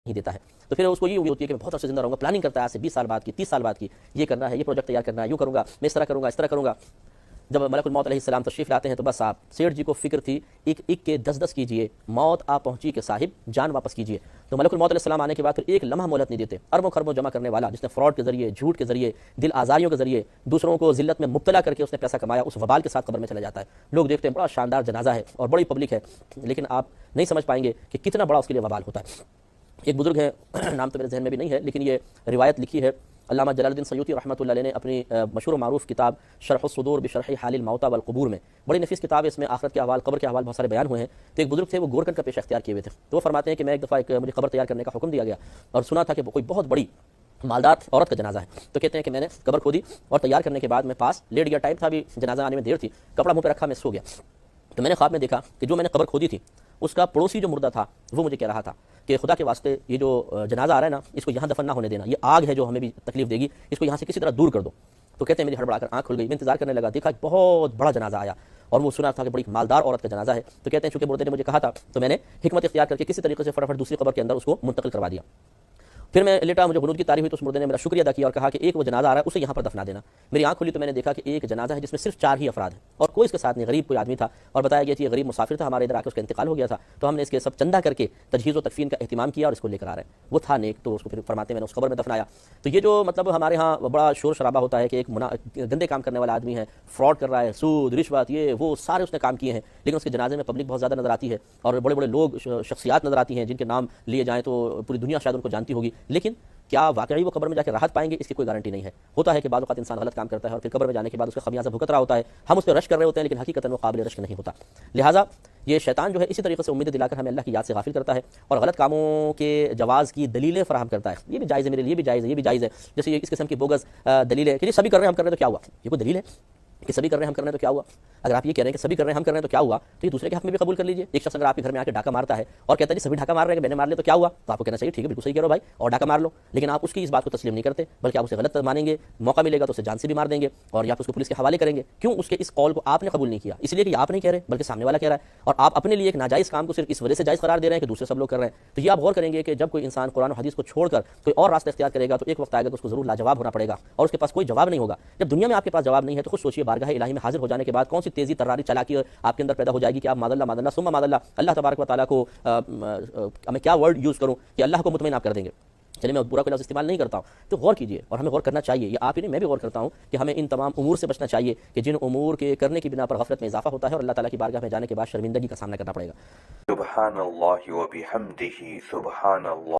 نہیں دیتا ہے. تو پھر اس کو یہ امید ہوتی ہے کہ میں بہت عرصے زندہ رہوں گا، پلاننگ کرتا ہے آج سے 20 سال بعد کی، 30 سال بعد کی، یہ کرنا ہے، یہ پروجیکٹ تیار کرنا ہے، یوں کروں گا، میں اس طرح کروں گا، اس طرح کروں گا. جب ملک الموت علیہ السلام تشریف لاتے ہیں تو بس آپ سیٹھ جی کو فکر تھی ایک ایک کے 10 کیجئے، موت آ پہنچی کہ صاحب جان واپس کیجئے. تو ملک الموت علیہ السلام آنے کے بعد پھر ایک لمحہ مہلت نہیں دیتے. اربوں خربوں جمع کرنے والا جس نے فراڈ کے ذریعے، جھوٹ کے ذریعے، دل آزاریوں کے ذریعے دوسروں کو ذلت میں مبتلا کر کے اس نے پیسہ کمایا، اس وبال کے ساتھ قبر میں چلا جاتا ہے. لوگ دیکھتے ہیں بڑا شاندار جنازہ ہے اور بڑی پبلک ہے، لیکن آپ نہیں سمجھ پائیں گے کہ کتنا بڑا اس کے لیے وبال ہوتا ہے. ایک بزرگ ہے، نام تو میرے ذہن میں بھی نہیں ہے، لیکن یہ روایت لکھی ہے علامہ جلال الدین سیوطی رحمۃ اللہ علیہ نے اپنی مشہور و معروف کتاب شرح الصدور بشرح حال الموتى والقبور میں. بڑی نفیس کتاب ہے، اس میں آخرت کے احوال، قبر کے احوال بہت سارے بیان ہوئے ہیں. تو ایک بزرگ تھے، وہ گورکھنڈ کا پیشہ اختیار کیے ہوئے تھے. تو وہ فرماتے ہیں کہ میں ایک دفعہ مجھے قبر تیار کرنے کا حکم دیا گیا اور سنا تھا کہ کوئی بہت بڑی مالدار عورت کا جنازہ ہے. تو کہتے ہیں کہ میں نے قبر کھودی اور تیار کرنے کے بعد میں پاس لیٹ گیا، ٹائم تھا، بھی جنازہ آنے میں دیر تھی، کپڑا منہ پہ رکھا، میں سو گیا. تو میں نے خواب میں دیکھا کہ جو میں نے قبر کھودی تھی اس کا پڑوسی جو مردہ تھا وہ مجھے کہہ رہا تھا کہ خدا کے واسطے یہ جو جنازہ آ رہا ہے نا، اس کو یہاں دفن نہ ہونے دینا، یہ آگ ہے جو ہمیں بھی تکلیف دے گی، اس کو یہاں سے کسی طرح دور کر دو. تو کہتے ہیں میری ہڑبڑا کر آنکھ کھل گئی، میں انتظار کرنے لگا، دیکھا ایک بہت بڑا جنازہ آیا اور وہ سنا تھا کہ بڑی مالدار عورت کا جنازہ ہے. تو کہتے ہیں چونکہ مردے نے مجھے کہا تھا تو میں نے حکمت اختیار کر کے کسی طریقے سے فٹافٹ دوسری قبر کے اندر اس کو منتقل کروا دیا. پھر میں لیٹا، مجھے غنود کی طاری ہوئی تو اس مردے نے میرا شکریہ ادا کیا اور کہا کہ ایک وہ جنازہ آ رہا ہے، اسے یہاں پر دفنا دینا. میری آنکھ کھلی تو میں نے دیکھا کہ ایک جنازہ ہے جس میں صرف 4 ہی افراد ہیں اور کوئی اس کے ساتھ نہیں، غریب کوئی آدمی تھا اور بتایا گیا کہ یہ غریب مسافر تھا، ہمارے ادھر آ کے اس کا انتقال ہو گیا تھا. تو ہم نے اس کے سب چندہ کر کے تجہیز و تکفین کا اہتمام کیا اور اس کو لے کر آ رہے ہیں. وہ تھا نیک، تو اس کو پھر فرماتے ہیں میں نے اس قبر میں دفنایا. تو یہ جو مطلب ہمارے ہاں بڑا شور شرابہ ہوتا ہے کہ ایک گندے کام کرنے والا آدمی ہے، فراڈ کر رہا ہے، سود، رشوت، یہ وہ سارے اس نے کام کیے ہیں، لیکن اس کے جنازے میں پبلک بہت زیادہ نظر آتی ہے اور بڑے بڑے لوگ، شخصیات نظر آتی ہیں جن کے نام لیے جائیں تو پوری دنیا شاید ان کو جانتی ہوگی، لیکن کیا واقعی وہ قبر میں جا کے راحت پائیں گے اس کی کوئی گارنٹی نہیں ہے. ہوتا ہے کہ بعض اوقات انسان غلط کام کرتا ہے اور پھر قبر میں جانے کے بعد اس کا خمیازہ بھگت رہا ہوتا ہے، ہم اس پہ رشک کر رہے ہوتے ہیں لیکن حقیقتاً وہ قابل رشک نہیں ہوتا. لہٰذا یہ شیطان جو ہے اسی طریقے سے امید دلا کر ہمیں اللہ کی یاد سے غافل کرتا ہے اور غلط کاموں کے جواز کی دلیلیں فراہم کرتا ہے. یہ بھی جائز ہے میرے لیے، یہ بھی جائز ہے، یہ بھی جائز ہے. جیسے یہ اس قسم کی بوگس دلیل ہے کہ سبھی کر رہے ہیں ہم کر رہے ہیں تو کیا ہوا، یہ کوئی دلیل ہے کہ سبھی کر رہے ہیں ہم کر رہے ہیں تو کیا ہوا؟ اگر آپ یہ کہہ رہے ہیں کہ سبھی کر رہے ہیں ہم کر رہے ہیں تو کیا ہوا، تو یہ دوسرے کے حق میں بھی قبول کر لیجیے. ایک شخص اگر آپ کے گھر میں آ کے ڈاکہ مارتا ہے اور کہتا ہے جی سبھی ڈاکہ مار رہے ہیں، میں نے مار لیا تو کیا ہوا، تو آپ کو کہنا چاہیے ٹھیک ہے بالکل صحیح کہہ رہے ہو بھائی اور ڈاکہ مار لو. لیکن آپ اس کی اس بات کو تسلیم نہیں کرتے بلکہ آپ اسے غلط مانیں گے، موقع ملے گا تو اسے جان سے بھی مار دیں گے اور یا پھر اس کو پولیس کے حوالے کریں گے. کیوں؟ اس کے اس قول کو آپ نے قبول نہیں کیا، اس لیے کہ آپ نہیں کہہ رہے بلکہ سامنے والا کہہ رہا ہے اور آپ اپنے لیے ایک ناجائز کام کو صرف اس وجہ سے جائز قرار دے رہے ہیں کہ دوسرے سب لوگ کر رہے ہیں. تو یہ آپ غور کریں گے کہ جب کوئی انسان قرآن و حدیث کو چھوڑ کر کوئی اور راستہ اختیار کرے گا تو ایک وقت آئے گا تو اس کو ضرور لاجواب ہونا پڑے گا اور اس کے پاس کوئی جواب نہیں ہوگا. جب دنیا میں آپ کے پاس جواب نہیں ہے تو خود سوچیے بارگاہ الہی میں حاضر ہو جانے کے بعد کون سی تیزی، تراری، چالاکی آپ کے اندر پیدا ہو جائے گی کہ آپ ماد اللہ ثم ماد اللہ تبارک و تعالیٰ کو میں کیا ورڈ یوز کروں کہ اللہ کو مطمئن آپ کر دیں گے. چلیے میں برا کوئی لفظ استعمال نہیں کرتا ہوں، تو غور کیجیے اور ہمیں غور کرنا چاہیے. یہ آپ ہی نہیں، میں بھی غور کرتا ہوں کہ ہمیں ان تمام امور سے بچنا چاہیے کہ جن امور کے کرنے کی بنا پر غفلت میں اضافہ ہوتا ہے اور اللہ تعالیٰ کی بارگاہ میں جانے کے بعد شرمندگی کا سامنا کرنا پڑے گا. سبحان اللہ و بحمدہ، سبحان اللہ.